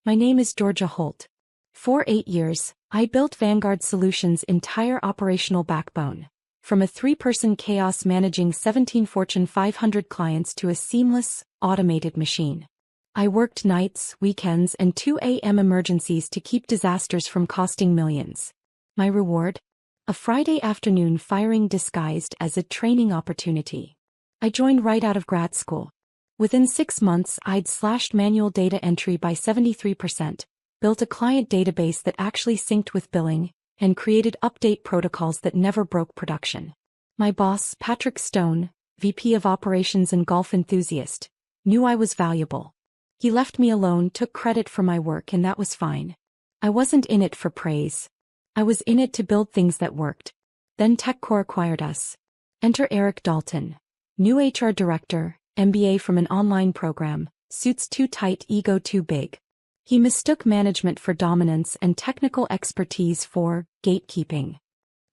My name is Georgia Holt. For 8 years, I built Vanguard Solutions' entire operational backbone. From a 3-person chaos managing 17 Fortune 500 clients to a seamless, automated machine. I worked nights, weekends, and 2 a.m. emergencies to keep disasters from costing millions. My reward? A Friday afternoon firing disguised as a training opportunity. I joined right out of grad school. Within 6 months, I'd slashed manual data entry by 73%, built a client database that actually synced with billing, and created update protocols that never broke production. My boss, Patrick Stone, VP of Operations and golf enthusiast, knew I was valuable. He left me alone, took credit for my work, and that was fine. I wasn't in it for praise. I was in it to build things that worked. Then TechCore acquired us. Enter Eric Dalton, new HR director, MBA from an online program, suits too tight, ego too big. He mistook management for dominance and technical expertise for gatekeeping.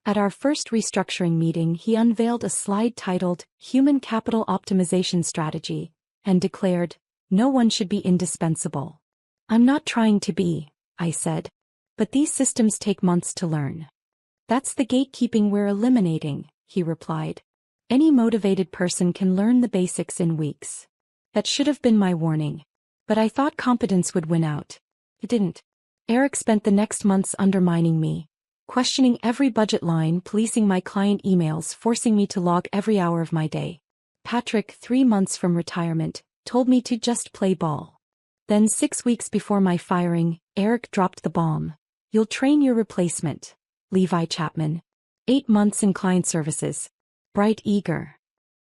At our first restructuring meeting, he unveiled a slide titled Human Capital Optimization Strategy and declared, "No one should be indispensable." "I'm not trying to be," I said. "But these systems take months to learn." "That's the gatekeeping we're eliminating," he replied. "Any motivated person can learn the basics in weeks." That should have been my warning. But I thought competence would win out. It didn't. Eric spent the next months undermining me, questioning every budget line, policing my client emails, forcing me to log every hour of my day. Patrick, 3 months from retirement, told me to just play ball. Then 6 weeks before my firing, Eric dropped the bomb. "You'll train your replacement, Levi Chapman." 8 months in client services. Bright, eager.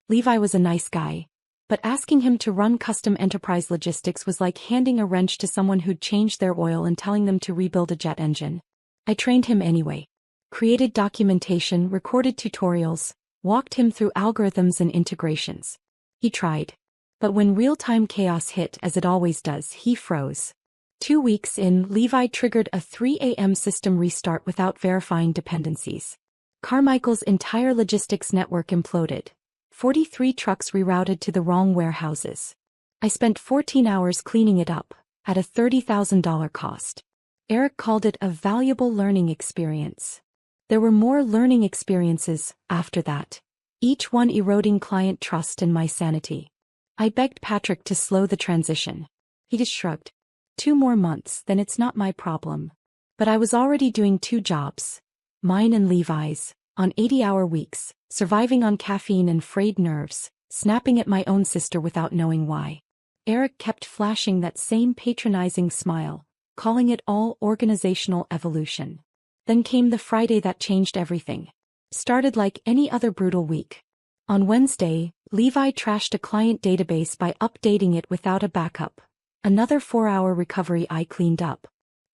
Levi was a nice guy. But asking him to run custom enterprise logistics was like handing a wrench to someone who'd changed their oil and telling them to rebuild a jet engine. I trained him anyway. Created documentation, recorded tutorials, walked him through algorithms and integrations. He tried. But when real-time chaos hit, as it always does, he froze. 2 weeks in, Levi triggered a 3 a.m. system restart without verifying dependencies. Carmichael's entire logistics network imploded. 43 trucks rerouted to the wrong warehouses. I spent 14 hours cleaning it up, at a $30,000 cost. Eric called it a valuable learning experience. There were more learning experiences after that, each one eroding client trust and my sanity. I begged Patrick to slow the transition. He just shrugged. 2 more months, then it's not my problem. But I was already doing 2 jobs, mine and Levi's, on 80-hour weeks, surviving on caffeine and frayed nerves, snapping at my own sister without knowing why. Eric kept flashing that same patronizing smile, calling it all organizational evolution. Then came the Friday that changed everything. Started like any other brutal week. On Wednesday, Levi trashed a client database by updating it without a backup. Another 4-hour recovery I cleaned up.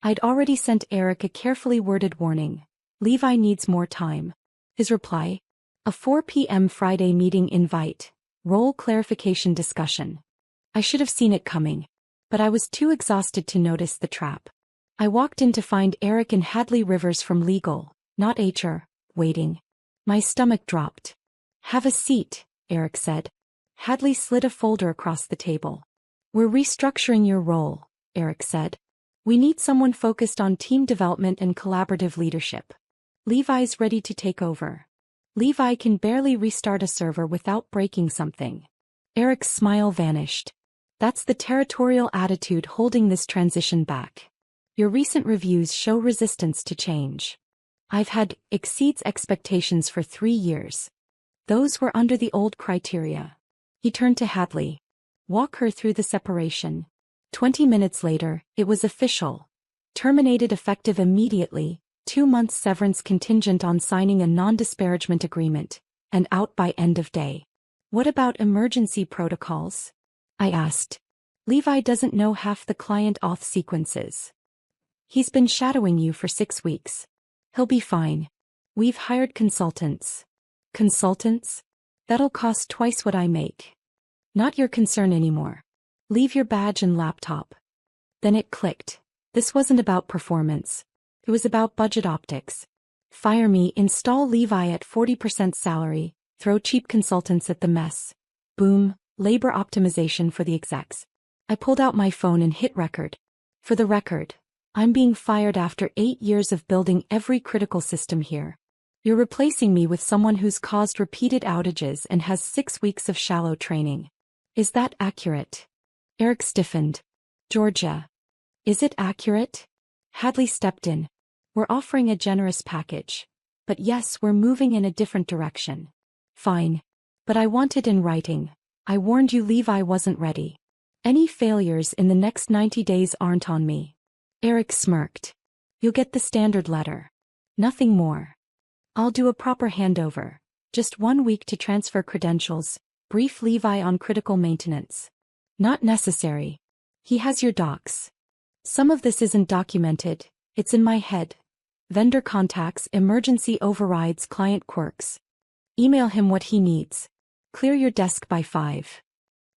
I'd already sent Eric a carefully worded warning. Levi needs more time. His reply? A 4 p.m. Friday meeting invite. Role clarification discussion. I should have seen it coming. But I was too exhausted to notice the trap. I walked in to find Eric and Hadley Rivers from legal, not HR, waiting. My stomach dropped. "Have a seat," Eric said. Hadley slid a folder across the table. "We're restructuring your role," Eric said. "We need someone focused on team development and collaborative leadership. Levi's ready to take over. Levi can barely restart a server without breaking something." Eric's smile vanished. "That's the territorial attitude holding this transition back. Your recent reviews show resistance to change. I've had exceeds expectations for 3 years. Those were under the old criteria." He turned to Hadley. "Walk her through the separation." 20 minutes later, it was official. Terminated effective immediately, 2 months severance contingent on signing a non-disparagement agreement, and out by end of day. "What about emergency protocols?" I asked. "Levi doesn't know half the client auth sequences. He's been shadowing you for 6 weeks. He'll be fine. We've hired consultants." "Consultants? That'll cost twice what I make." "Not your concern anymore. Leave your badge and laptop." Then it clicked. This wasn't about performance. It was about budget optics. Fire me, install Levi at 40% salary, throw cheap consultants at the mess. Boom, labor optimization for the execs. I pulled out my phone and hit record. For the record, I'm being fired after 8 years of building every critical system here. You're replacing me with someone who's caused repeated outages and has 6 weeks of shallow training. Is that accurate? Eric stiffened. Georgia. Is it accurate? Hadley stepped in. We're offering a generous package. But yes, we're moving in a different direction. Fine. But I want it in writing. I warned you Levi wasn't ready. Any failures in the next 90 days aren't on me. Eric smirked. You'll get the standard letter. Nothing more. I'll do a proper handover. Just 1 week to transfer credentials, brief Levi on critical maintenance. Not necessary. He has your docs. Some of this isn't documented, it's in my head. Vendor contacts, emergency overrides, client quirks. Email him what he needs. Clear your desk by 5.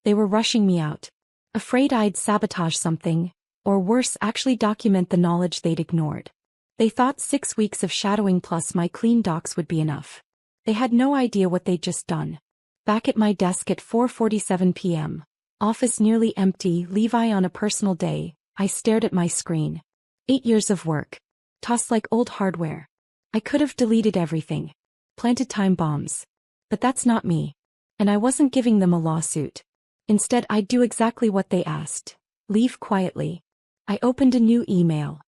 They were rushing me out. Afraid I'd sabotage something, or worse, actually document the knowledge they'd ignored. They thought 6 weeks of shadowing plus my clean docs would be enough. They had no idea what they'd just done. Back at my desk at 4:47 p.m. Office nearly empty, Levi on a personal day, I stared at my screen. 8 years of work. Tossed like old hardware. I could have deleted everything. Planted time bombs. But that's not me. And I wasn't giving them a lawsuit. Instead, I'd do exactly what they asked. Leave quietly. I opened a new email.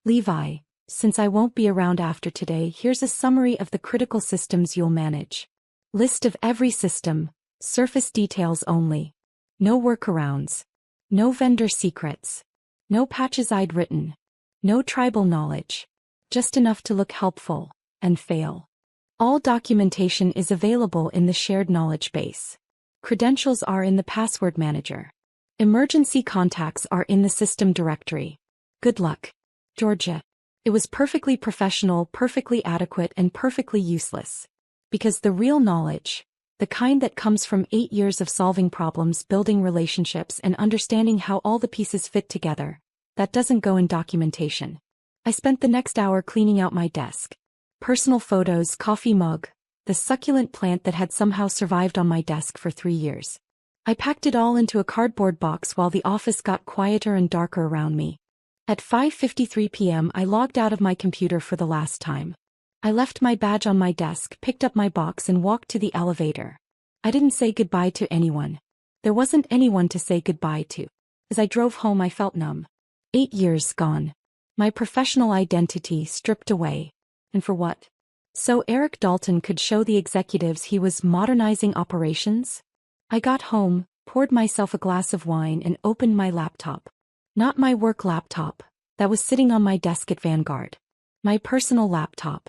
Levi, since I won't be around after today, here's a summary of the critical systems you'll manage. List of every system, surface details only. No workarounds. No vendor secrets. No patches I'd written. No tribal knowledge. Just enough to look helpful, and fail. All documentation is available in the shared knowledge base. Credentials are in the password manager. Emergency contacts are in the system directory. Good luck. Georgia. It was perfectly professional, perfectly adequate, and perfectly useless. Because the real knowledge, the kind that comes from 8 years of solving problems, building relationships, and understanding how all the pieces fit together, that doesn't go in documentation. I spent the next hour cleaning out my desk. Personal photos, coffee mug, the succulent plant that had somehow survived on my desk for 3 years. I packed it all into a cardboard box while the office got quieter and darker around me. At 5:53 p.m. I logged out of my computer for the last time. I left my badge on my desk, picked up my box and walked to the elevator. I didn't say goodbye to anyone. There wasn't anyone to say goodbye to. As I drove home I felt numb. 8 years gone. My professional identity stripped away. And for what? So Eric Dalton could show the executives he was modernizing operations? I got home, poured myself a glass of wine and opened my laptop. Not my work laptop, that was sitting on my desk at Vanguard. My personal laptop.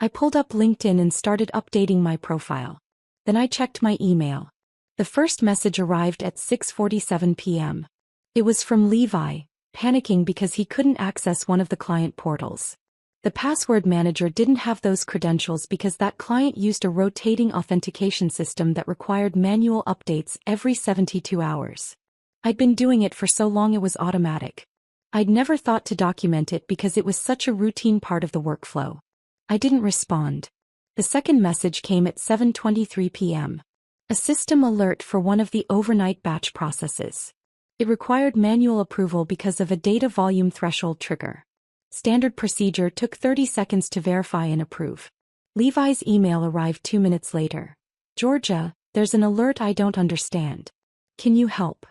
I pulled up LinkedIn and started updating my profile. Then I checked my email. The first message arrived at 6:47 p.m. It was from Levi, panicking because he couldn't access one of the client portals. The password manager didn't have those credentials because that client used a rotating authentication system that required manual updates every 72 hours. I'd been doing it for so long it was automatic. I'd never thought to document it because it was such a routine part of the workflow. I didn't respond. The second message came at 7:23 p.m. A system alert for one of the overnight batch processes. It required manual approval because of a data volume threshold trigger. Standard procedure took 30 seconds to verify and approve. Levi's email arrived 2 minutes later. Georgia, there's an alert I don't understand. Can you help?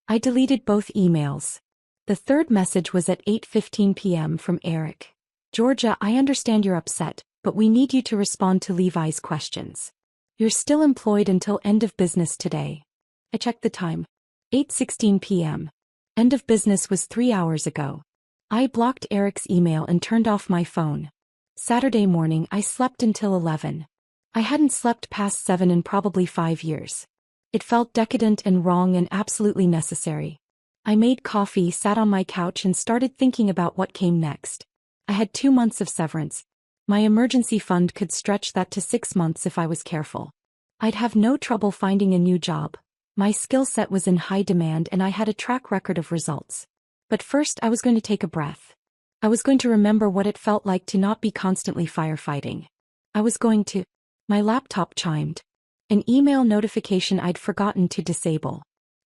I deleted both emails. The third message was at 8:15 p.m. from Eric. Georgia, I understand you're upset, but we need you to respond to Levi's questions. You're still employed until end of business today. I checked the time. 8:16 p.m. End of business was 3 hours ago. I blocked Eric's email and turned off my phone. Saturday morning I slept until 11. I hadn't slept past 7 in probably 5 years. It felt decadent and wrong and absolutely necessary. I made coffee, sat on my couch and started thinking about what came next. I had 2 months of severance. My emergency fund could stretch that to 6 months if I was careful. I'd have no trouble finding a new job. My skill set was in high demand and I had a track record of results. But first I was going to take a breath. I was going to remember what it felt like to not be constantly firefighting. I was going to... My laptop chimed. An email notification I'd forgotten to disable.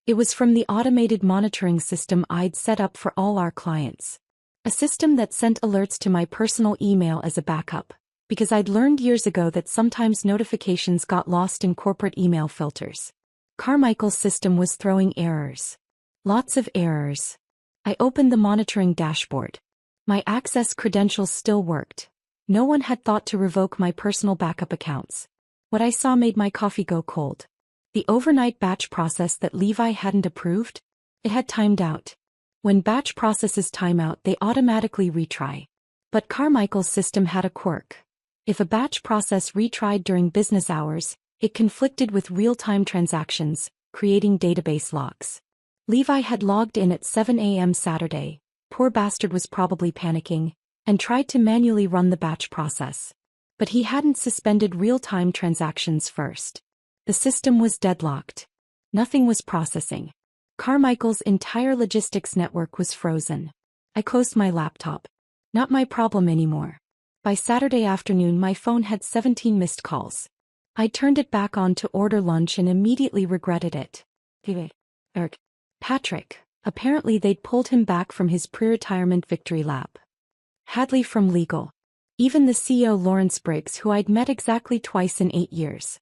It was from the automated monitoring system I'd set up for all our clients. A system that sent alerts to my personal email as a backup, because I'd learned years ago that sometimes notifications got lost in corporate email filters. Carmichael's system was throwing errors. Lots of errors. I opened the monitoring dashboard. My access credentials still worked. No one had thought to revoke my personal backup accounts. What I saw made my coffee go cold. The overnight batch process that Levi hadn't approved? It had timed out. When batch processes time out, they automatically retry. But Carmichael's system had a quirk. If a batch process retried during business hours, it conflicted with real-time transactions, creating database locks. Levi had logged in at 7 a.m. Saturday, poor bastard was probably panicking, and tried to manually run the batch process. But he hadn't suspended real-time transactions first. The system was deadlocked. Nothing was processing. Carmichael's entire logistics network was frozen. I closed my laptop. Not my problem anymore. By Saturday afternoon my phone had 17 missed calls. I turned it back on to order lunch and immediately regretted it. Patrick. Apparently they'd pulled him back from his pre-retirement victory lap. Hadley from legal. Even the CEO Lawrence Briggs, who I'd met exactly twice in 8 years.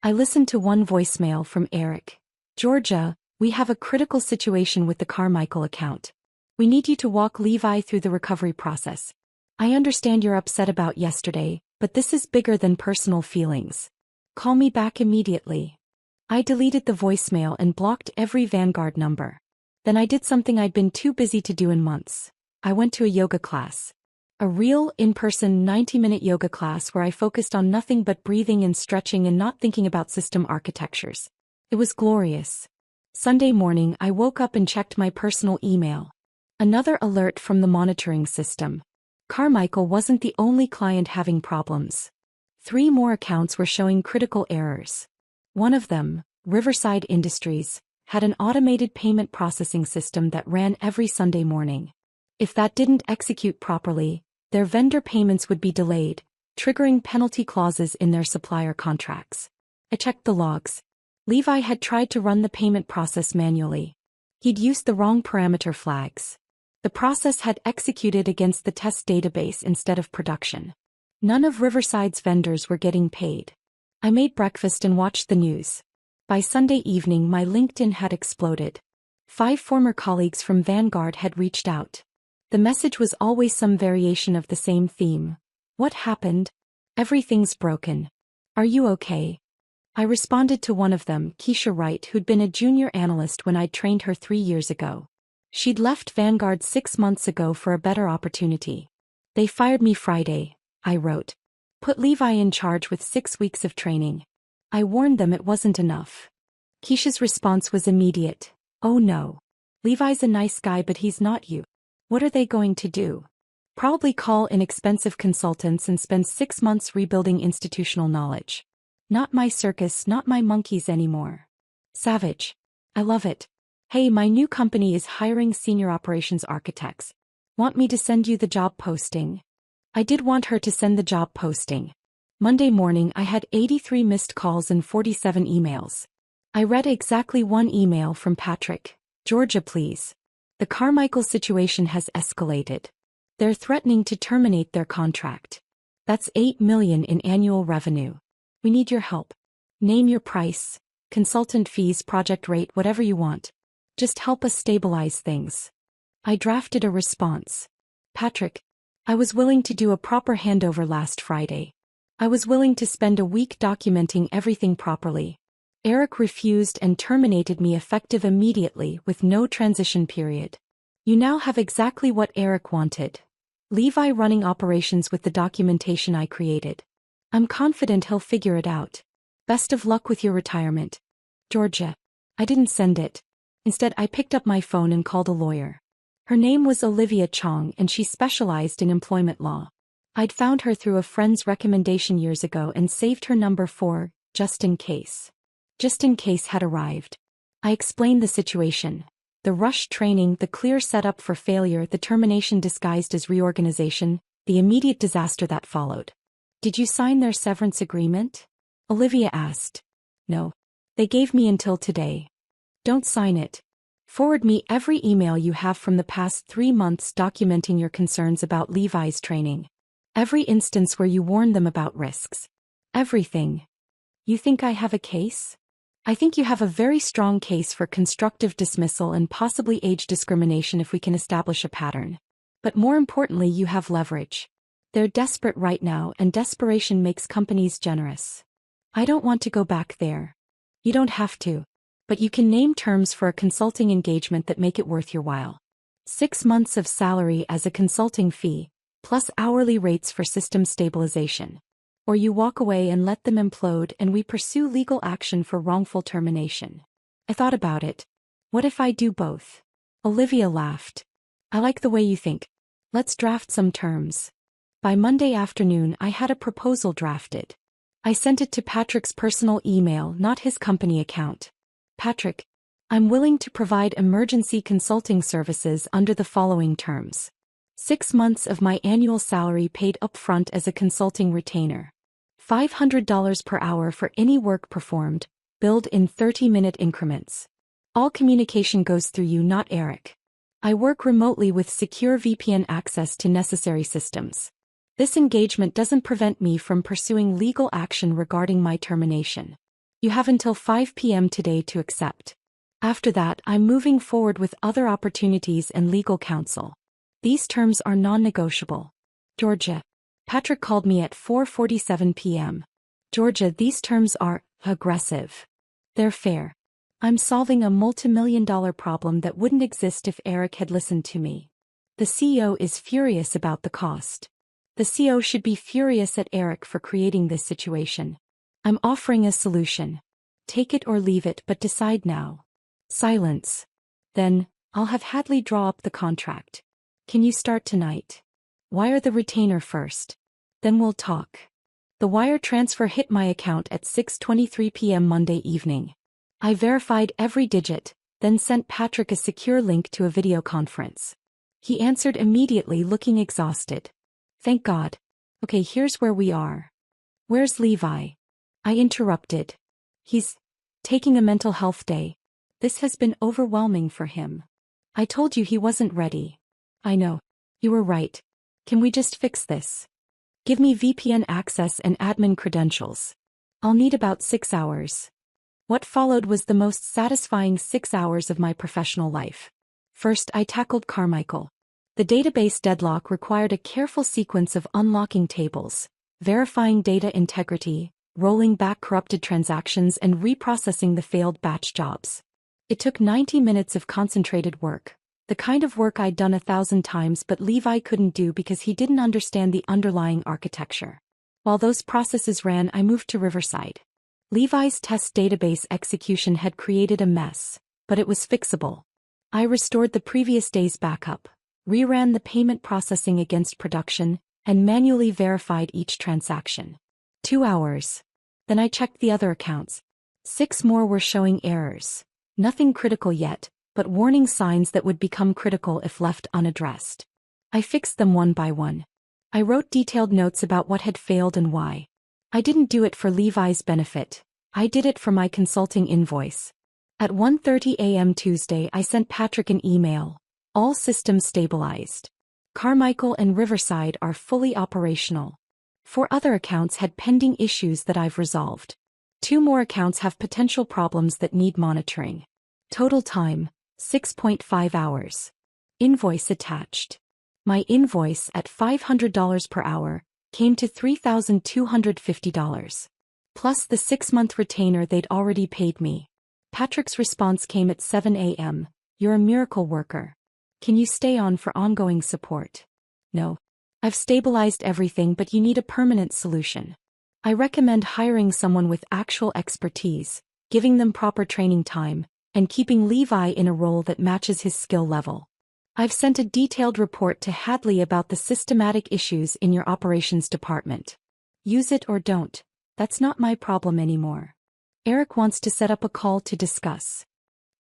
I listened to one voicemail from Eric. Georgia, we have a critical situation with the Carmichael account. We need you to walk Levi through the recovery process. I understand you're upset about yesterday, but this is bigger than personal feelings. Call me back immediately. I deleted the voicemail and blocked every Vanguard number. Then I did something I'd been too busy to do in months. I went to a yoga class. A real, in-person 90-minute yoga class where I focused on nothing but breathing and stretching and not thinking about system architectures. It was glorious. Sunday morning I woke up and checked my personal email. Another alert from the monitoring system. Carmichael wasn't the only client having problems. 3 more accounts were showing critical errors. One of them, Riverside Industries, had an automated payment processing system that ran every Sunday morning. If that didn't execute properly, their vendor payments would be delayed, triggering penalty clauses in their supplier contracts. I checked the logs. Levi had tried to run the payment process manually. He'd used the wrong parameter flags. The process had executed against the test database instead of production. None of Riverside's vendors were getting paid. I made breakfast and watched the news. By Sunday evening my LinkedIn had exploded. 5 former colleagues from Vanguard had reached out. The message was always some variation of the same theme. What happened? Everything's broken. Are you okay? I responded to one of them, Keisha Wright, who'd been a junior analyst when I'd trained her 3 years ago. She'd left Vanguard 6 months ago for a better opportunity. They fired me Friday, I wrote. Put Levi in charge with 6 weeks of training. I warned them it wasn't enough. Keisha's response was immediate. Oh no. Levi's a nice guy but he's not you. What are they going to do? Probably call in expensive consultants and spend 6 months rebuilding institutional knowledge. Not my circus, not my monkeys anymore. Savage. I love it. Hey, my new company is hiring senior operations architects. Want me to send you the job posting? I did want her to send the job posting. Monday morning I had 83 missed calls and 47 emails. I read exactly one email from Patrick. Georgia, please. The Carmichael situation has escalated. They're threatening to terminate their contract. That's $8 million in annual revenue. We need your help. Name your price, consultant fees, project rate, whatever you want. Just help us stabilize things. I drafted a response. Patrick, I was willing to do a proper handover last Friday. I was willing to spend a week documenting everything properly. Eric refused and terminated me effective immediately with no transition period. You now have exactly what Eric wanted. Levi running operations with the documentation I created. I'm confident he'll figure it out. Best of luck with your retirement. Georgia. I didn't send it. Instead, I picked up my phone and called a lawyer. Her name was Olivia Chong and she specialized in employment law. I'd found her through a friend's recommendation years ago and saved her number for, just in case. Just in case had arrived. I explained the situation. The rushed training, the clear setup for failure, the termination disguised as reorganization, the immediate disaster that followed. Did you sign their severance agreement? Olivia asked. No. They gave me until today. Don't sign it. Forward me every email you have from the past 3 months documenting your concerns about Levi's training. Every instance where you warned them about risks. Everything. You think I have a case? I think you have a very strong case for constructive dismissal and possibly age discrimination if we can establish a pattern. But more importantly, you have leverage. They're desperate right now, and desperation makes companies generous. I don't want to go back there. You don't have to. But you can name terms for a consulting engagement that make it worth your while. 6 months of salary as a consulting fee, plus hourly rates for system stabilization. Or you walk away and let them implode and we pursue legal action for wrongful termination. I thought about it. What if I do both? Olivia laughed. I like the way you think. Let's draft some terms. By Monday afternoon I had a proposal drafted. I sent it to Patrick's personal email, not his company account. Patrick, I'm willing to provide emergency consulting services under the following terms. 6 months of my annual salary paid upfront as a consulting retainer. $500 per hour for any work performed, billed in 30-minute increments. All communication goes through you, not Eric. I work remotely with secure VPN access to necessary systems. This engagement doesn't prevent me from pursuing legal action regarding my termination. You have until 5 p.m. today to accept. After that, I'm moving forward with other opportunities and legal counsel. These terms are non-negotiable. Georgia. Patrick called me at 4:47 p.m. Georgia, these terms are aggressive. They're fair. I'm solving a multi-million-dollar problem that wouldn't exist if Eric had listened to me. The CEO is furious about the cost. The CEO should be furious at Eric for creating this situation. I'm offering a solution. Take it or leave it, but decide now. Silence. Then, I'll have Hadley draw up the contract. Can you start tonight? Wire the retainer first. Then we'll talk. The wire transfer hit my account at 6:23 p.m. Monday evening. I verified every digit, then sent Patrick a secure link to a video conference. He answered immediately, looking exhausted. Thank God. Okay, here's where we are. Where's Levi? I interrupted. He's taking a mental health day. This has been overwhelming for him. I told you he wasn't ready. I know. You were right. Can we just fix this? Give me VPN access and admin credentials. I'll need about 6 hours. What followed was the most satisfying 6 hours of my professional life. First, I tackled Carmichael. The database deadlock required a careful sequence of unlocking tables, verifying data integrity, rolling back corrupted transactions, and reprocessing the failed batch jobs. It took 90 minutes of concentrated work, the kind of work I'd done 1,000 times but Levi couldn't do because he didn't understand the underlying architecture. While those processes ran, I moved to Riverside. Levi's test database execution had created a mess, but it was fixable. I restored the previous day's backup, reran the payment processing against production, and manually verified each transaction. 2 hours. Then I checked the other accounts. 6 more were showing errors. Nothing critical yet, but warning signs that would become critical if left unaddressed. I fixed them one by one. I wrote detailed notes about what had failed and why. I didn't do it for Levi's benefit. I did it for my consulting invoice. At 1:30 a.m. Tuesday, I sent Patrick an email. All systems stabilized. Carmichael and Riverside are fully operational. 4 other accounts had pending issues that I've resolved. 2 more accounts have potential problems that need monitoring. Total time, 6.5 hours. Invoice attached. My invoice at $500 per hour came to $3,250. Plus the 6-month retainer they'd already paid me. Patrick's response came at 7 a.m. You're a miracle worker. Can you stay on for ongoing support? No. I've stabilized everything, but you need a permanent solution. I recommend hiring someone with actual expertise, giving them proper training time, and keeping Levi in a role that matches his skill level. I've sent a detailed report to Hadley about the systematic issues in your operations department. Use it or don't. That's not my problem anymore. Eric wants to set up a call to discuss.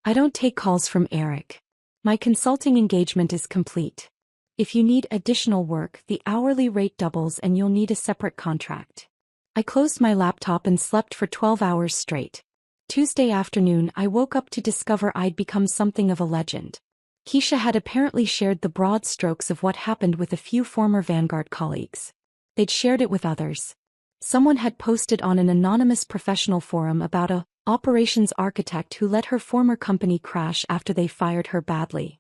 I don't take calls from Eric. My consulting engagement is complete. If you need additional work, the hourly rate doubles and you'll need a separate contract. I closed my laptop and slept for 12 hours straight. Tuesday afternoon, I woke up to discover I'd become something of a legend. Keisha had apparently shared the broad strokes of what happened with a few former Vanguard colleagues. They'd shared it with others. Someone had posted on an anonymous professional forum about a operations architect who let her former company crash after they fired her badly.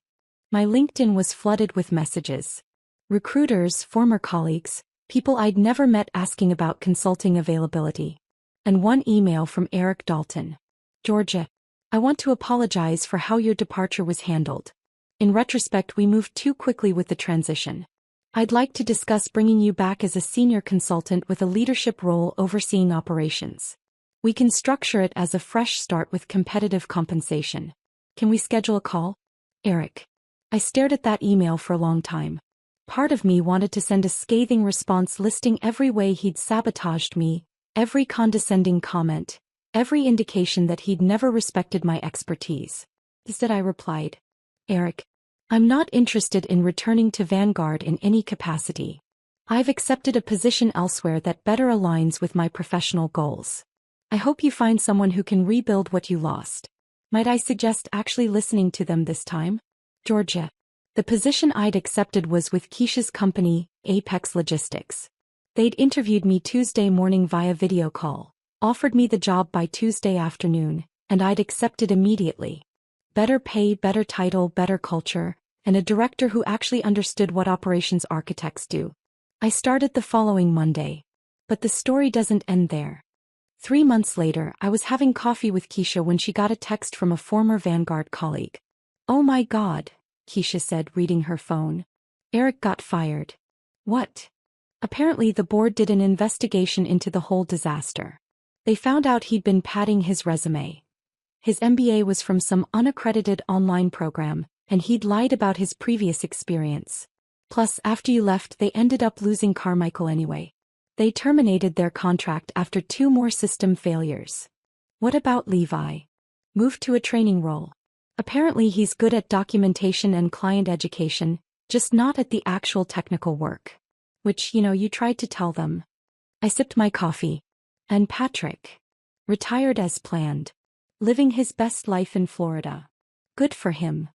My LinkedIn was flooded with messages. Recruiters, former colleagues, people I'd never met asking about consulting availability. And one email from Eric Dalton. Georgia, I want to apologize for how your departure was handled. In retrospect, we moved too quickly with the transition. I'd like to discuss bringing you back as a senior consultant with a leadership role overseeing operations. We can structure it as a fresh start with competitive compensation. Can we schedule a call? Eric. I stared at that email for a long time. Part of me wanted to send a scathing response listing every way he'd sabotaged me, every condescending comment, every indication that he'd never respected my expertise. Instead, I replied, Eric, I'm not interested in returning to Vanguard in any capacity. I've accepted a position elsewhere that better aligns with my professional goals. I hope you find someone who can rebuild what you lost. Might I suggest actually listening to them this time? Georgia. The position I'd accepted was with Keisha's company, Apex Logistics. They'd interviewed me Tuesday morning via video call, offered me the job by Tuesday afternoon, and I'd accepted immediately. Better pay, better title, better culture, and a director who actually understood what operations architects do. I started the following Monday. But the story doesn't end there. 3 months later, I was having coffee with Keisha when she got a text from a former Vanguard colleague. Oh my God, Keisha said, reading her phone. Eric got fired. What? Apparently the board did an investigation into the whole disaster. They found out he'd been padding his resume. His MBA was from some unaccredited online program, and he'd lied about his previous experience. Plus, after you left, they ended up losing Carmichael anyway. They terminated their contract after 2 more system failures. What about Levi? Moved to a training role. Apparently he's good at documentation and client education, just not at the actual technical work. Which, you tried to tell them. I sipped my coffee. And Patrick. Retired as planned. Living his best life in Florida. Good for him.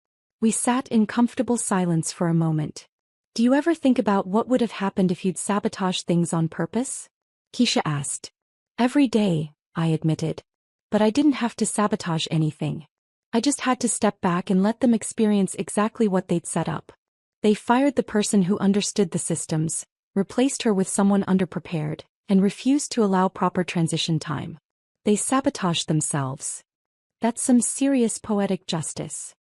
We sat in comfortable silence for a moment. Do you ever think about what would have happened if you'd sabotaged things on purpose? Keisha asked. Every day, I admitted. But I didn't have to sabotage anything. I just had to step back and let them experience exactly what they'd set up. They fired the person who understood the systems, replaced her with someone underprepared, and refused to allow proper transition time. They sabotaged themselves. That's some serious poetic justice.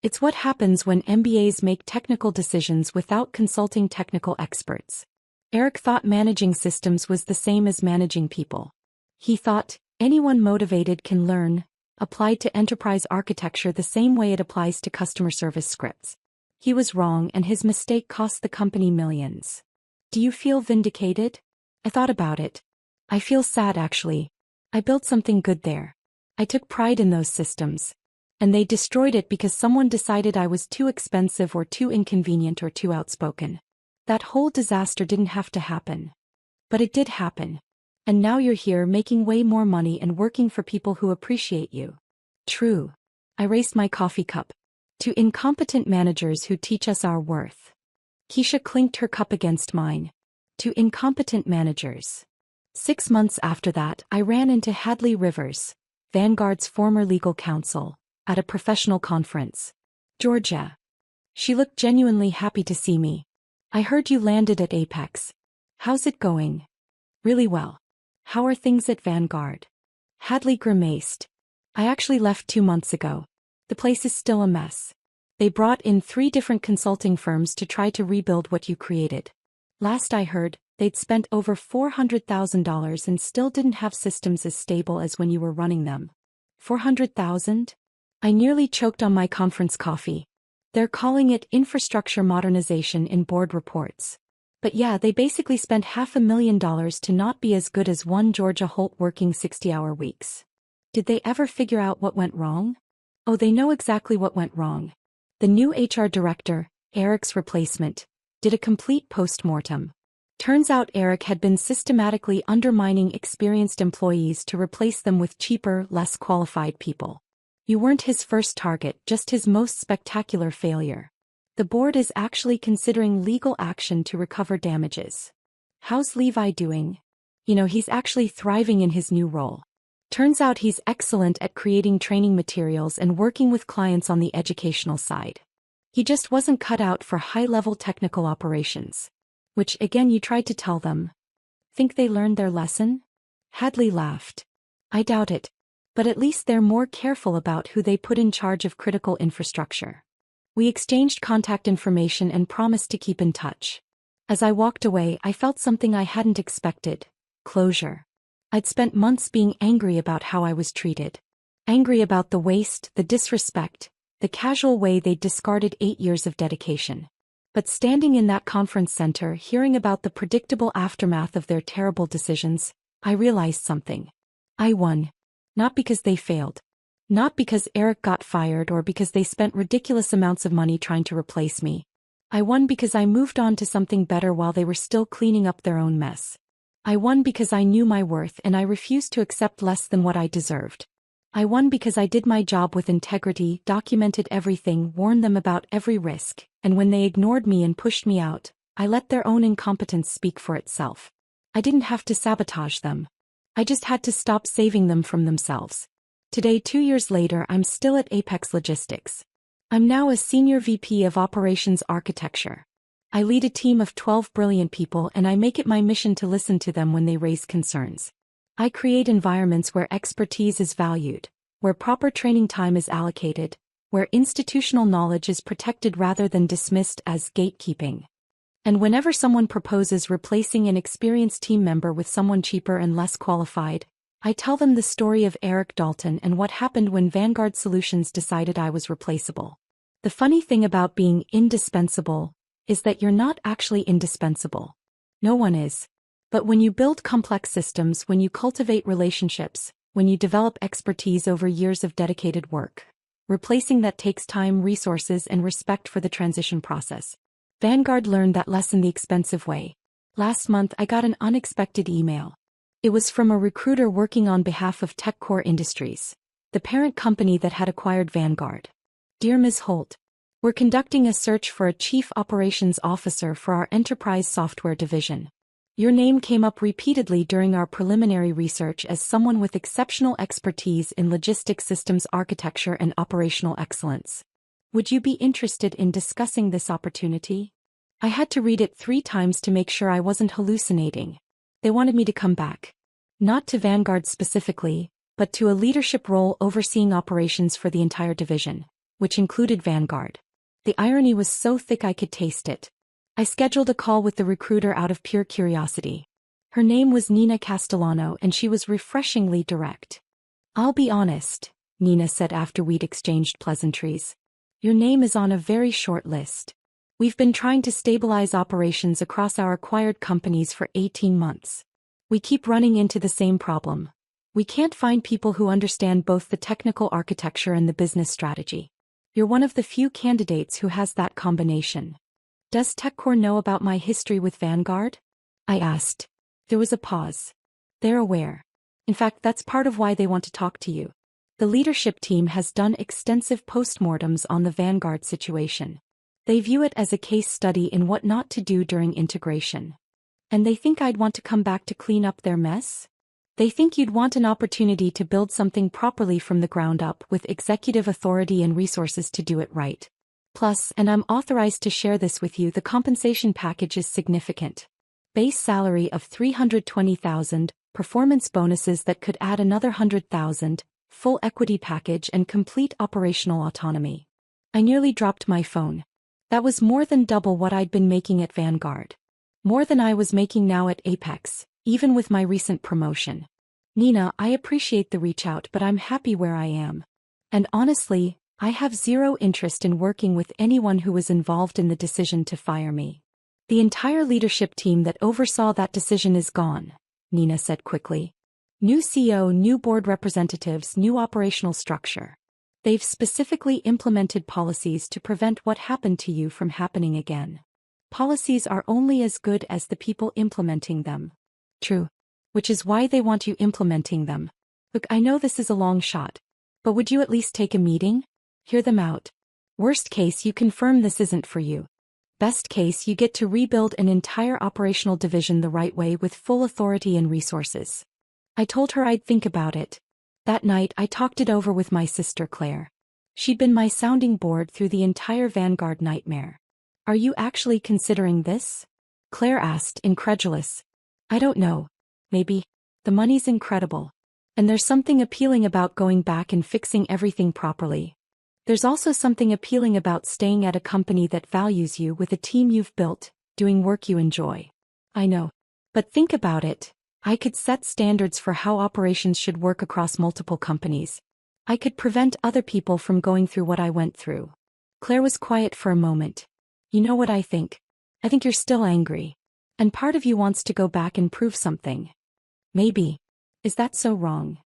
It's what happens when MBAs make technical decisions without consulting technical experts. Eric thought managing systems was the same as managing people. He thought, anyone motivated can learn, applied to enterprise architecture the same way it applies to customer service scripts. He was wrong, and his mistake cost the company millions. Do you feel vindicated? I thought about it. I feel sad, actually. I built something good there. I took pride in those systems. And they destroyed it because someone decided I was too expensive or too inconvenient or too outspoken. That whole disaster didn't have to happen. But it did happen. And now you're here making way more money and working for people who appreciate you. True. I raised my coffee cup. To incompetent managers who teach us our worth. Keisha clinked her cup against mine. To incompetent managers. 6 months after that, I ran into Hadley Rivers, Vanguard's former legal counsel, at a professional conference. Georgia. She looked genuinely happy to see me. I heard you landed at Apex. How's it going? Really well. How are things at Vanguard? Hadley grimaced. I actually left 2 months ago. The place is still a mess. They brought in 3 different consulting firms to try to rebuild what you created. Last I heard, they'd spent over $400,000 and still didn't have systems as stable as when you were running them. $400,000? I nearly choked on my conference coffee. They're calling it infrastructure modernization in board reports. But yeah, they basically spent $500,000 to not be as good as one Georgia Holt working 60-hour weeks. Did they ever figure out what went wrong? Oh, they know exactly what went wrong. The new HR director, Eric's replacement, did a complete post-mortem. Turns out Eric had been systematically undermining experienced employees to replace them with cheaper, less qualified people. You weren't his first target, just his most spectacular failure. The board is actually considering legal action to recover damages. How's Levi doing? He's actually thriving in his new role. Turns out he's excellent at creating training materials and working with clients on the educational side. He just wasn't cut out for high-level technical operations. Which again you tried to tell them. Think they learned their lesson? Hadley laughed. I doubt it. But at least they're more careful about who they put in charge of critical infrastructure. We exchanged contact information and promised to keep in touch. As I walked away, I felt something I hadn't expected. Closure. I'd spent months being angry about how I was treated. Angry about the waste, the disrespect, the casual way they'd discarded 8 years of dedication. But standing in that conference center, hearing about the predictable aftermath of their terrible decisions, I realized something. I won. Not because they failed. Not because Eric got fired or because they spent ridiculous amounts of money trying to replace me. I won because I moved on to something better while they were still cleaning up their own mess. I won because I knew my worth and I refused to accept less than what I deserved. I won because I did my job with integrity, documented everything, warned them about every risk, and when they ignored me and pushed me out, I let their own incompetence speak for itself. I didn't have to sabotage them. I just had to stop saving them from themselves. Today, 2 years later, I'm still at Apex Logistics. I'm now a senior VP of Operations Architecture. I lead a team of 12 brilliant people and I make it my mission to listen to them when they raise concerns. I create environments where expertise is valued, where proper training time is allocated, where institutional knowledge is protected rather than dismissed as gatekeeping. And whenever someone proposes replacing an experienced team member with someone cheaper and less qualified, I tell them the story of Eric Dalton and what happened when Vanguard Solutions decided I was replaceable. The funny thing about being indispensable is that you're not actually indispensable. No one is. But when you build complex systems, when you cultivate relationships, when you develop expertise over years of dedicated work, replacing that takes time, resources, and respect for the transition process. Vanguard learned that lesson the expensive way. Last month I got an unexpected email. It was from a recruiter working on behalf of TechCore Industries, the parent company that had acquired Vanguard. Dear Ms. Holt, we're conducting a search for a Chief Operations Officer for our enterprise software division. Your name came up repeatedly during our preliminary research as someone with exceptional expertise in logistics systems architecture and operational excellence. Would you be interested in discussing this opportunity? I had to read it 3 times to make sure I wasn't hallucinating. They wanted me to come back. Not to Vanguard specifically, but to a leadership role overseeing operations for the entire division, which included Vanguard. The irony was so thick I could taste it. I scheduled a call with the recruiter out of pure curiosity. Her name was Nina Castellano and she was refreshingly direct. I'll be honest, Nina said after we'd exchanged pleasantries. Your name is on a very short list. We've been trying to stabilize operations across our acquired companies for 18 months. We keep running into the same problem. We can't find people who understand both the technical architecture and the business strategy. You're one of the few candidates who has that combination. Does TechCore know about my history with Vanguard? I asked. There was a pause. They're aware. In fact, that's part of why they want to talk to you. The leadership team has done extensive postmortems on the Vanguard situation. They view it as a case study in what not to do during integration. And they think I'd want to come back to clean up their mess? They think you'd want an opportunity to build something properly from the ground up with executive authority and resources to do it right. Plus, and I'm authorized to share this with you, the compensation package is significant. Base salary of $320,000, performance bonuses that could add another $100,000, full equity package and complete operational autonomy. I nearly dropped my phone. That was more than double what I'd been making at Vanguard. More than I was making now at Apex, even with my recent promotion. Nina, I appreciate the reach out, but I'm happy where I am. And honestly, I have zero interest in working with anyone who was involved in the decision to fire me. The entire leadership team that oversaw that decision is gone, Nina said quickly. New CEO, new board representatives, new operational structure. They've specifically implemented policies to prevent what happened to you from happening again. Policies are only as good as the people implementing them. True. Which is why they want you implementing them. Look, I know this is a long shot. But would you at least take a meeting? Hear them out. Worst case, you confirm this isn't for you. Best case, you get to rebuild an entire operational division the right way with full authority and resources. I told her I'd think about it. That night, I talked it over with my sister Claire. She'd been my sounding board through the entire Vanguard nightmare. Are you actually considering this? Claire asked, incredulous. I don't know. Maybe. The money's incredible. And there's something appealing about going back and fixing everything properly. There's also something appealing about staying at a company that values you with a team you've built, doing work you enjoy. I know. But think about it. I could set standards for how operations should work across multiple companies. I could prevent other people from going through what I went through. Claire was quiet for a moment. You know what I think? I think you're still angry. And part of you wants to go back and prove something. Maybe. Is that so wrong?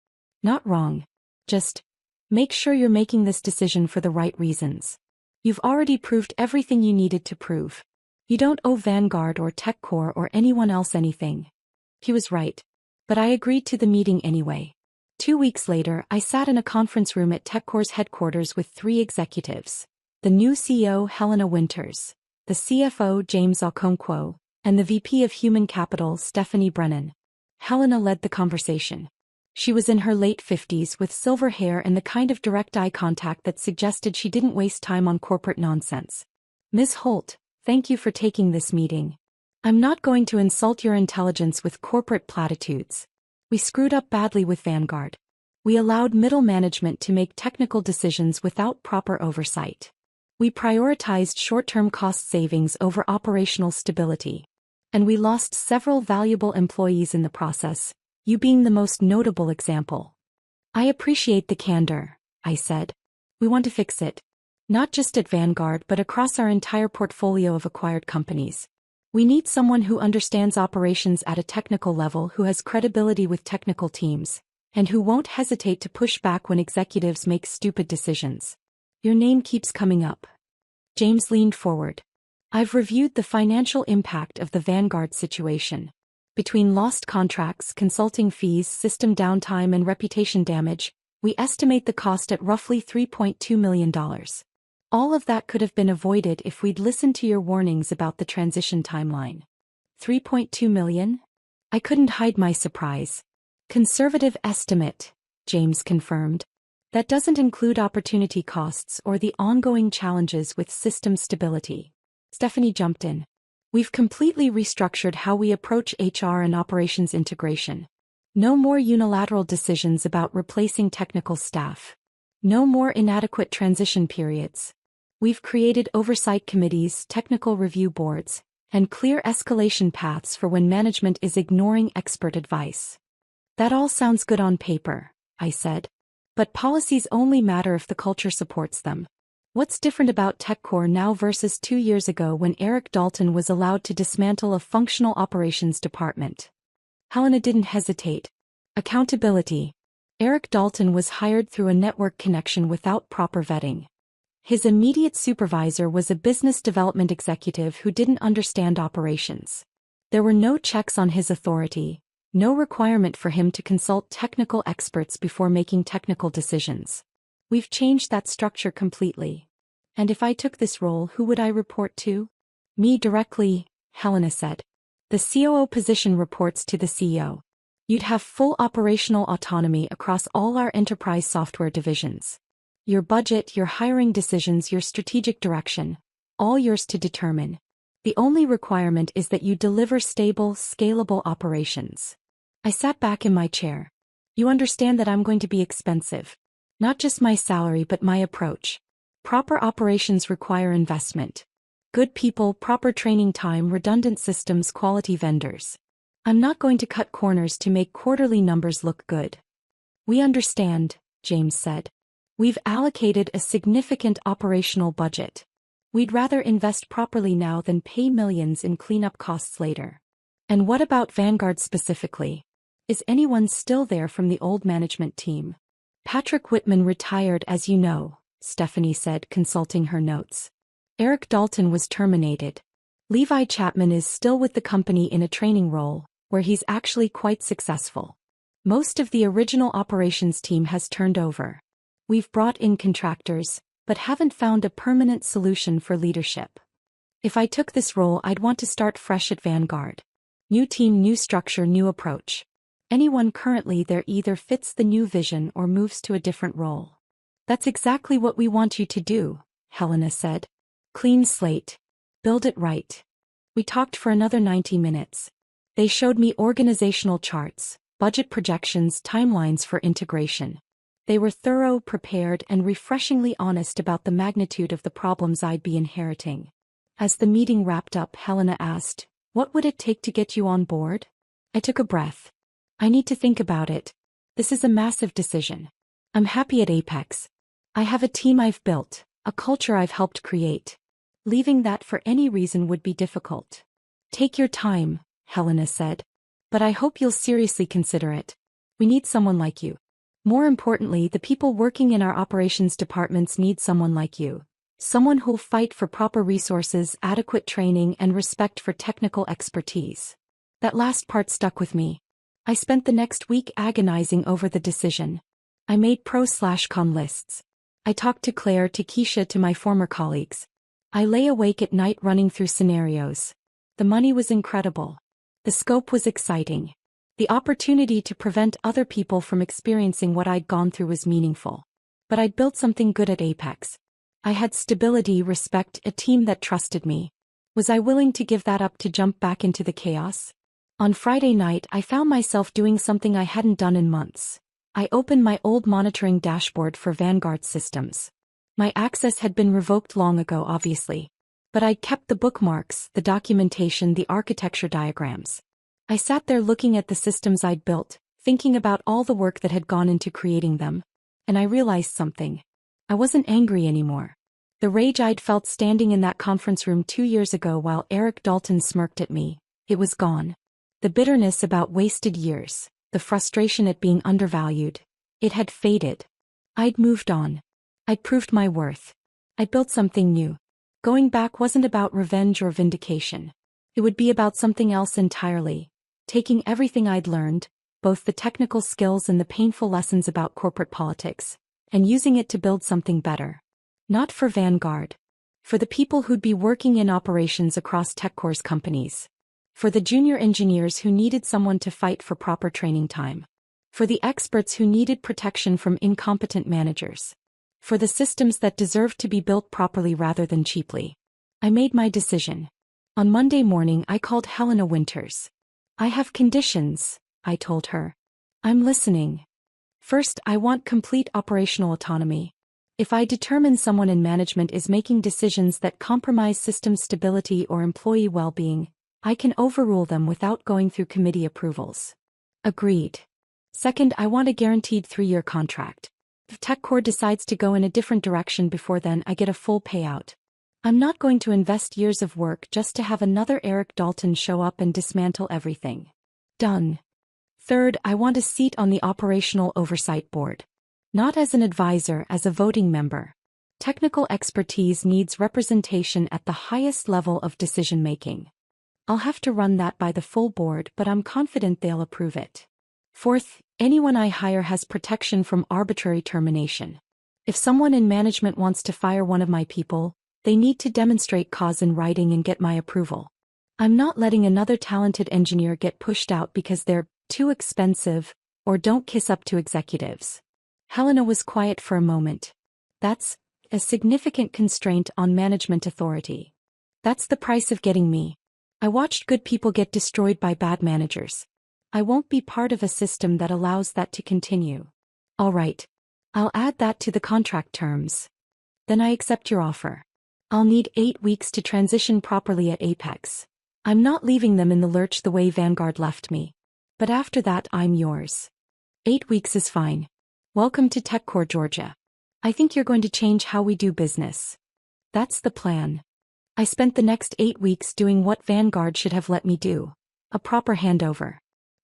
Not wrong. Just make sure you're making this decision for the right reasons. You've already proved everything you needed to prove. You don't owe Vanguard or TechCore or anyone else anything. He was right. But I agreed to the meeting anyway. 2 weeks later, I sat in a conference room at TechCore's headquarters with 3 executives. The new CEO, Helena Winters, the CFO, James Okonkwo, and the VP of Human Capital, Stephanie Brennan. Helena led the conversation. She was in her late 50s with silver hair and the kind of direct eye contact that suggested she didn't waste time on corporate nonsense. Ms. Holt, thank you for taking this meeting. I'm not going to insult your intelligence with corporate platitudes. We screwed up badly with Vanguard. We allowed middle management to make technical decisions without proper oversight. We prioritized short-term cost savings over operational stability. And we lost several valuable employees in the process, you being the most notable example. I appreciate the candor, I said. We want to fix it. Not just at Vanguard but across our entire portfolio of acquired companies. We need someone who understands operations at a technical level, who has credibility with technical teams, and who won't hesitate to push back when executives make stupid decisions. Your name keeps coming up. James leaned forward. I've reviewed the financial impact of the Vanguard situation. Between lost contracts, consulting fees, system downtime, and reputation damage, we estimate the cost at roughly $3.2 million. All of that could have been avoided if we'd listened to your warnings about the transition timeline. 3.2 million? I couldn't hide my surprise. Conservative estimate, James confirmed. That doesn't include opportunity costs or the ongoing challenges with system stability. Stephanie jumped in. We've completely restructured how we approach HR and operations integration. No more unilateral decisions about replacing technical staff. No more inadequate transition periods. We've created oversight committees, technical review boards, and clear escalation paths for when management is ignoring expert advice. That all sounds good on paper, I said. But policies only matter if the culture supports them. What's different about TechCore now versus 2 years ago when Eric Dalton was allowed to dismantle a functional operations department? Helena didn't hesitate. Accountability. Eric Dalton was hired through a network connection without proper vetting. His immediate supervisor was a business development executive who didn't understand operations. There were no checks on his authority, no requirement for him to consult technical experts before making technical decisions. We've changed that structure completely. And if I took this role, who would I report to? Me directly, Helena said. The COO position reports to the CEO. You'd have full operational autonomy across all our enterprise software divisions. Your budget, your hiring decisions, your strategic direction, all yours to determine. The only requirement is that you deliver stable, scalable operations. I sat back in my chair. You understand that I'm going to be expensive. Not just my salary but my approach. Proper operations require investment. Good people, proper training time, redundant systems, quality vendors. I'm not going to cut corners to make quarterly numbers look good. We understand, James said. We've allocated a significant operational budget. We'd rather invest properly now than pay millions in cleanup costs later. And what about Vanguard specifically? Is anyone still there from the old management team? Patrick Whitman retired, as you know, Stephanie said, consulting her notes. Eric Dalton was terminated. Levi Chapman is still with the company in a training role, where he's actually quite successful. Most of the original operations team has turned over. We've brought in contractors, but haven't found a permanent solution for leadership. If I took this role, I'd want to start fresh at Vanguard. New team, new structure, new approach. Anyone currently there either fits the new vision or moves to a different role. That's exactly what we want you to do, Helena said. Clean slate. Build it right. We talked for another 90 minutes. They showed me organizational charts, budget projections, timelines for integration. They were thorough, prepared, and refreshingly honest about the magnitude of the problems I'd be inheriting. As the meeting wrapped up, Helena asked, "What would it take to get you on board?" I took a breath. I need to think about it. This is a massive decision. I'm happy at Apex. I have a team I've built, a culture I've helped create. Leaving that for any reason would be difficult. Take your time, Helena said. But I hope you'll seriously consider it. We need someone like you. More importantly, the people working in our operations departments need someone like you. Someone who'll fight for proper resources, adequate training, and respect for technical expertise. That last part stuck with me. I spent the next week agonizing over the decision. I made pro/con lists. I talked to Claire, to Keisha, to my former colleagues. I lay awake at night running through scenarios. The money was incredible. The scope was exciting. The opportunity to prevent other people from experiencing what I'd gone through was meaningful. But I'd built something good at Apex. I had stability, respect, a team that trusted me. Was I willing to give that up to jump back into the chaos? On Friday night, I found myself doing something I hadn't done in months. I opened my old monitoring dashboard for Vanguard systems. My access had been revoked long ago, obviously. But I'd kept the bookmarks, the documentation, the architecture diagrams. I sat there looking at the systems I'd built, thinking about all the work that had gone into creating them. And I realized something. I wasn't angry anymore. The rage I'd felt standing in that conference room 2 years ago while Eric Dalton smirked at me, it was gone. The bitterness about wasted years, the frustration at being undervalued, it had faded. I'd moved on. I'd proved my worth. I'd built something new. Going back wasn't about revenge or vindication. It would be about something else entirely. Taking everything I'd learned, both the technical skills and the painful lessons about corporate politics, and using it to build something better. Not for Vanguard. For the people who'd be working in operations across TechCore's companies. For the junior engineers who needed someone to fight for proper training time. For the experts who needed protection from incompetent managers. For the systems that deserved to be built properly rather than cheaply. I made my decision. On Monday morning, I called Helena Winters. "I have conditions," I told her. "I'm listening. First, I want complete operational autonomy. If I determine someone in management is making decisions that compromise system stability or employee well-being, I can overrule them without going through committee approvals." Agreed. Second, I want a guaranteed 3-year contract. If TechCore decides to go in a different direction before then, I get a full payout. I'm not going to invest years of work just to have another Eric Dalton show up and dismantle everything. Done. Third, I want a seat on the Operational Oversight Board. Not as an advisor, as a voting member. Technical expertise needs representation at the highest level of decision-making. I'll have to run that by the full board, but I'm confident they'll approve it. Fourth, anyone I hire has protection from arbitrary termination. If someone in management wants to fire one of my people, they need to demonstrate cause in writing and get my approval. I'm not letting another talented engineer get pushed out because they're too expensive or don't kiss up to executives. Helena was quiet for a moment. That's a significant constraint on management authority. That's the price of getting me. I watched good people get destroyed by bad managers. I won't be part of a system that allows that to continue. All right. I'll add that to the contract terms. Then I accept your offer. I'll need 8 weeks to transition properly at Apex. I'm not leaving them in the lurch the way Vanguard left me. But after that, I'm yours. 8 weeks is fine. Welcome to TechCore, Georgia. I think you're going to change how we do business. That's the plan. I spent the next 8 weeks doing what Vanguard should have let me do. A proper handover.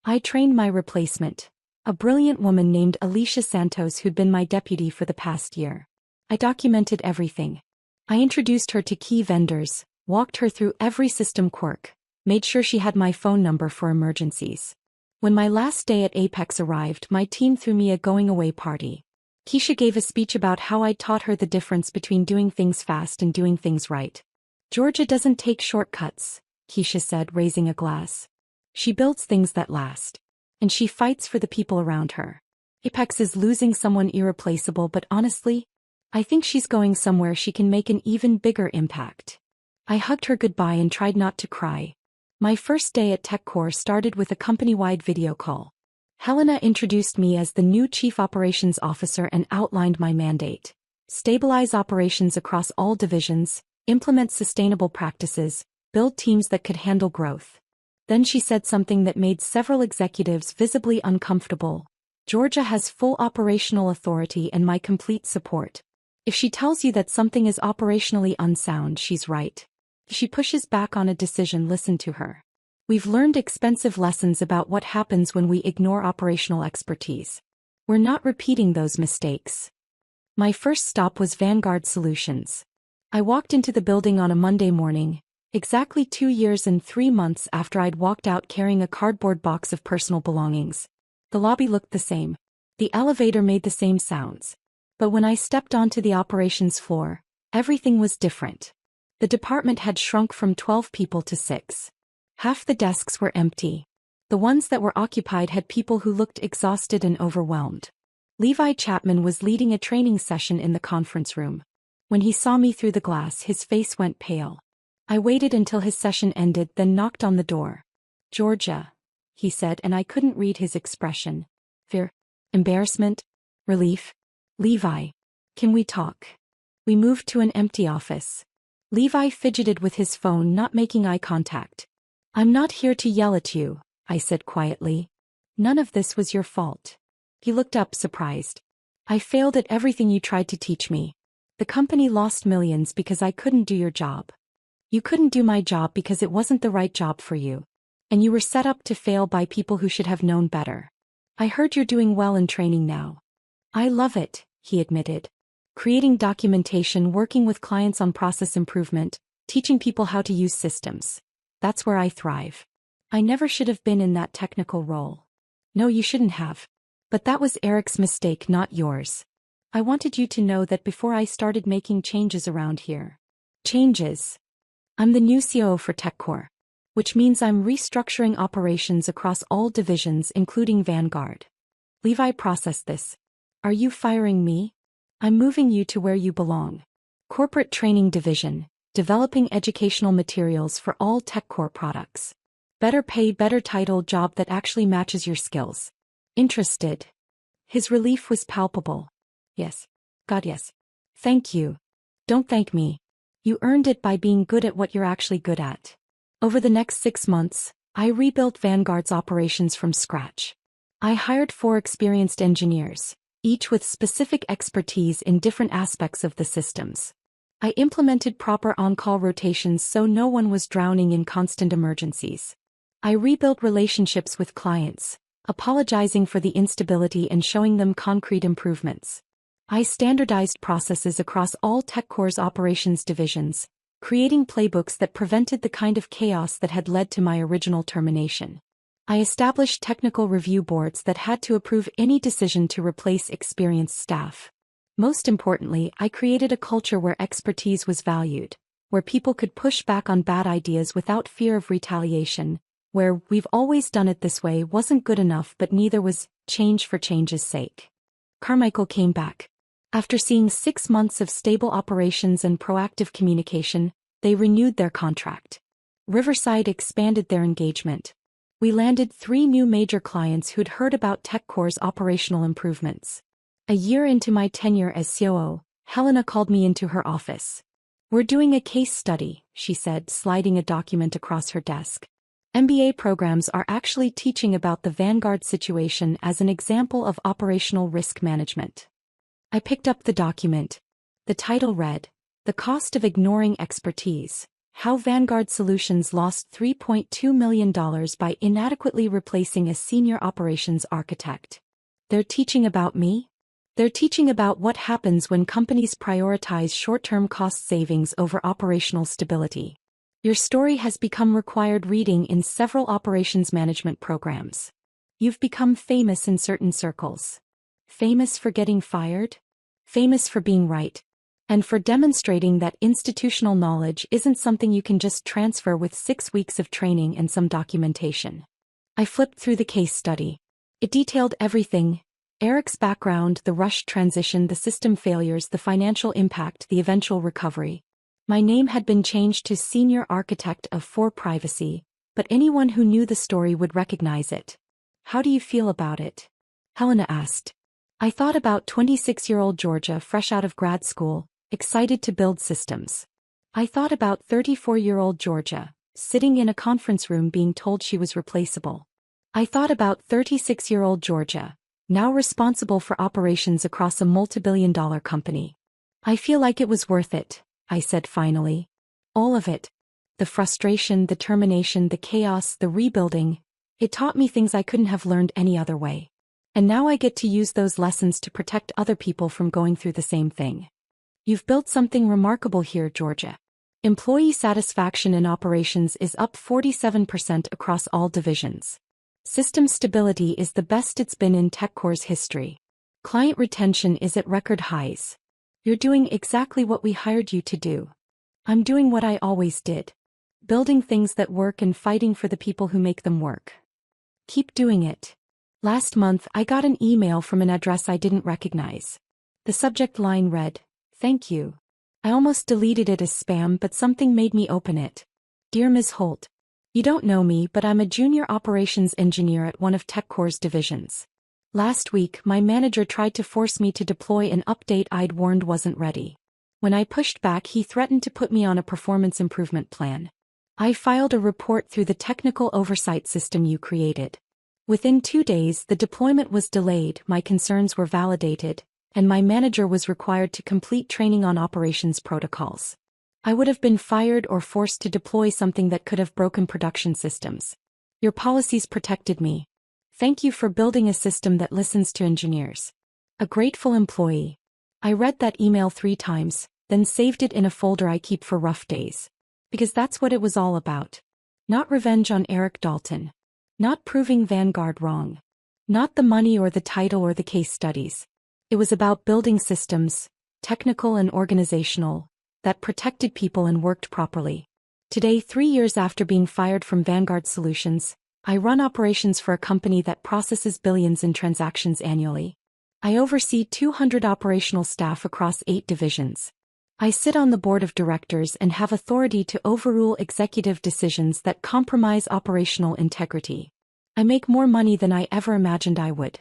I trained my replacement, a brilliant woman named Alicia Santos who'd been my deputy for the past year. I documented everything. I introduced her to key vendors, walked her through every system quirk, made sure she had my phone number for emergencies. When my last day at Apex arrived, my team threw me a going-away party. Keisha gave a speech about how I'd taught her the difference between doing things fast and doing things right. Georgia doesn't take shortcuts, Keisha said, raising a glass. She builds things that last. And she fights for the people around her. Apex is losing someone irreplaceable, but honestly, I think she's going somewhere she can make an even bigger impact. I hugged her goodbye and tried not to cry. My first day at TechCore started with a company-wide video call. Helena introduced me as the new Chief Operations Officer and outlined my mandate. Stabilize operations across all divisions, implement sustainable practices, build teams that could handle growth. Then she said something that made several executives visibly uncomfortable. Georgia has full operational authority and my complete support. If she tells you that something is operationally unsound, she's right. If she pushes back on a decision, listen to her. We've learned expensive lessons about what happens when we ignore operational expertise. We're not repeating those mistakes. My first stop was Vanguard Solutions. I walked into the building on a Monday morning, exactly 2 years and 3 months after I'd walked out carrying a cardboard box of personal belongings. The lobby looked the same. The elevator made the same sounds. But when I stepped onto the operations floor, everything was different. The department had shrunk from 12 people to 6. Half the desks were empty. The ones that were occupied had people who looked exhausted and overwhelmed. Levi Chapman was leading a training session in the conference room. When he saw me through the glass, his face went pale. I waited until his session ended, then knocked on the door. Georgia, he said, and I couldn't read his expression. Fear? Embarrassment? Relief? Levi, can we talk? We moved to an empty office. Levi fidgeted with his phone, not making eye contact. I'm not here to yell at you, I said quietly. None of this was your fault. He looked up, surprised. I failed at everything you tried to teach me. The company lost millions because I couldn't do your job. You couldn't do my job because it wasn't the right job for you. And you were set up to fail by people who should have known better. I heard you're doing well in training now. I love it, he admitted. Creating documentation, working with clients on process improvement, teaching people how to use systems. That's where I thrive. I never should have been in that technical role. No, you shouldn't have. But that was Eric's mistake, not yours. I wanted you to know that before I started making changes around here. Changes? I'm the new COO for TechCore. Which means I'm restructuring operations across all divisions, including Vanguard. Levi processed this. Are you firing me? I'm moving you to where you belong. Corporate Training Division, developing educational materials for all TechCore products. Better pay, better title, job that actually matches your skills. Interested? His relief was palpable. Yes. God, yes. Thank you. Don't thank me. You earned it by being good at what you're actually good at. Over the next 6 months, I rebuilt Vanguard's operations from scratch. I hired 4 experienced engineers, each with specific expertise in different aspects of the systems. I implemented proper on-call rotations so no one was drowning in constant emergencies. I rebuilt relationships with clients, apologizing for the instability and showing them concrete improvements. I standardized processes across all TechCore's operations divisions, creating playbooks that prevented the kind of chaos that had led to my original termination. I established technical review boards that had to approve any decision to replace experienced staff. Most importantly, I created a culture where expertise was valued, where people could push back on bad ideas without fear of retaliation, where "we've always done it this way" wasn't good enough, but neither was change for change's sake. Carmichael came back. After seeing 6 months of stable operations and proactive communication, they renewed their contract. Riverside expanded their engagement. We landed 3 new major clients who'd heard about TechCore's operational improvements. A year into my tenure as COO, Helena called me into her office. "We're doing a case study," she said, sliding a document across her desk. "MBA programs are actually teaching about the Vanguard situation as an example of operational risk management." I picked up the document. The title read, "The Cost of Ignoring Expertise: How Vanguard Solutions Lost $3.2 million by Inadequately Replacing a Senior Operations Architect." They're teaching about me? They're teaching about what happens when companies prioritize short-term cost savings over operational stability. Your story has become required reading in several operations management programs. You've become famous in certain circles. Famous for getting fired? Famous for being right. And for demonstrating that institutional knowledge isn't something you can just transfer with 6 weeks of training and some documentation. I flipped through the case study. It detailed everything: Eric's background, the rushed transition, the system failures, the financial impact, the eventual recovery. My name had been changed to Senior Architect of For Privacy, but anyone who knew the story would recognize it. How do you feel about it? Helena asked. I thought about 26-year-old Georgia fresh out of grad school, excited to build systems. I thought about 34-year-old Georgia, sitting in a conference room being told she was replaceable. I thought about 36-year-old Georgia, now responsible for operations across a multi-billion-dollar company. I feel like it was worth it, I said finally. All of it. The frustration, the determination, the chaos, the rebuilding. It taught me things I couldn't have learned any other way. And now I get to use those lessons to protect other people from going through the same thing. You've built something remarkable here, Georgia. Employee satisfaction in operations is up 47% across all divisions. System stability is the best it's been in TechCore's history. Client retention is at record highs. You're doing exactly what we hired you to do. I'm doing what I always did. Building things that work and fighting for the people who make them work. Keep doing it. Last month I got an email from an address I didn't recognize. The subject line read, "Thank you." I almost deleted it as spam, but something made me open it. Dear Ms. Holt, you don't know me, but I'm a junior operations engineer at one of TechCore's divisions. Last week my manager tried to force me to deploy an update I'd warned wasn't ready. When I pushed back, he threatened to put me on a performance improvement plan. I filed a report through the technical oversight system you created. Within 2 days the deployment was delayed, my concerns were validated, and my manager was required to complete training on operations protocols. I would have been fired or forced to deploy something that could have broken production systems. Your policies protected me. Thank you for building a system that listens to engineers. A grateful employee. I read that email 3 times, then saved it in a folder I keep for rough days. Because that's what it was all about. Not revenge on Eric Dalton. Not proving Vanguard wrong. Not the money or the title or the case studies. It was about building systems, technical and organizational, that protected people and worked properly. Today, 3 years after being fired from Vanguard Solutions, I run operations for a company that processes billions in transactions annually. I oversee 200 operational staff across 8 divisions. I sit on the board of directors and have authority to overrule executive decisions that compromise operational integrity. I make more money than I ever imagined I would.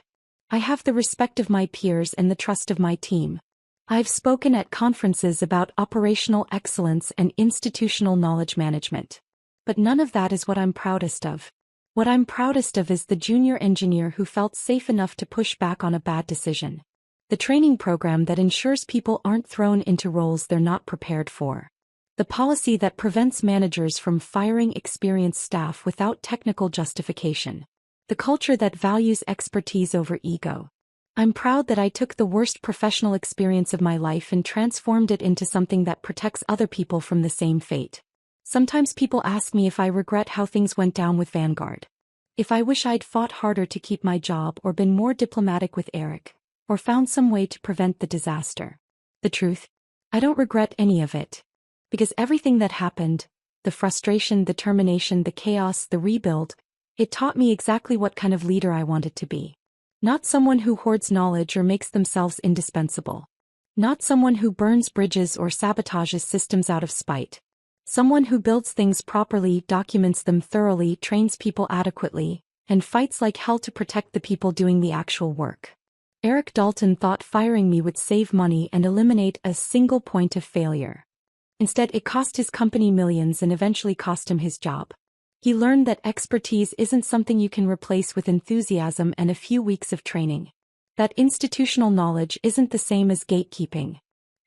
I have the respect of my peers and the trust of my team. I've spoken at conferences about operational excellence and institutional knowledge management. But none of that is what I'm proudest of. What I'm proudest of is the junior engineer who felt safe enough to push back on a bad decision. The training program that ensures people aren't thrown into roles they're not prepared for. The policy that prevents managers from firing experienced staff without technical justification. The culture that values expertise over ego. I'm proud that I took the worst professional experience of my life and transformed it into something that protects other people from the same fate. Sometimes people ask me if I regret how things went down with Vanguard. If I wish I'd fought harder to keep my job or been more diplomatic with Eric, or found some way to prevent the disaster. The truth? I don't regret any of it. Because everything that happened, the frustration, the determination, the chaos, the rebuild, it taught me exactly what kind of leader I wanted to be. Not someone who hoards knowledge or makes themselves indispensable. Not someone who burns bridges or sabotages systems out of spite. Someone who builds things properly, documents them thoroughly, trains people adequately, and fights like hell to protect the people doing the actual work. Eric Dalton thought firing me would save money and eliminate a single point of failure. Instead, it cost his company millions and eventually cost him his job. He learned that expertise isn't something you can replace with enthusiasm and a few weeks of training. That institutional knowledge isn't the same as gatekeeping.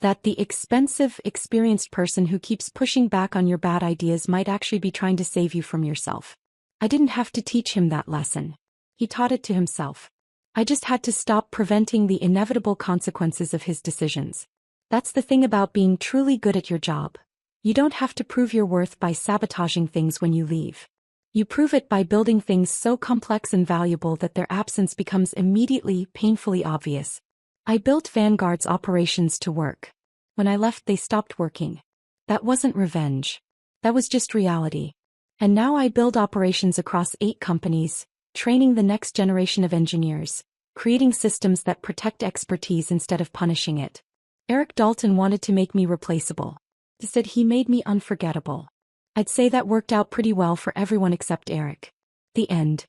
That the expensive, experienced person who keeps pushing back on your bad ideas might actually be trying to save you from yourself. I didn't have to teach him that lesson. He taught it to himself. I just had to stop preventing the inevitable consequences of his decisions. That's the thing about being truly good at your job. You don't have to prove your worth by sabotaging things when you leave. You prove it by building things so complex and valuable that their absence becomes immediately, painfully obvious. I built Vanguard's operations to work. When I left, they stopped working. That wasn't revenge. That was just reality. And now I build operations across 8 companies, training the next generation of engineers, creating systems that protect expertise instead of punishing it. Eric Dalton wanted to make me replaceable. He said he made me unforgettable. I'd say that worked out pretty well for everyone except Eric. The end.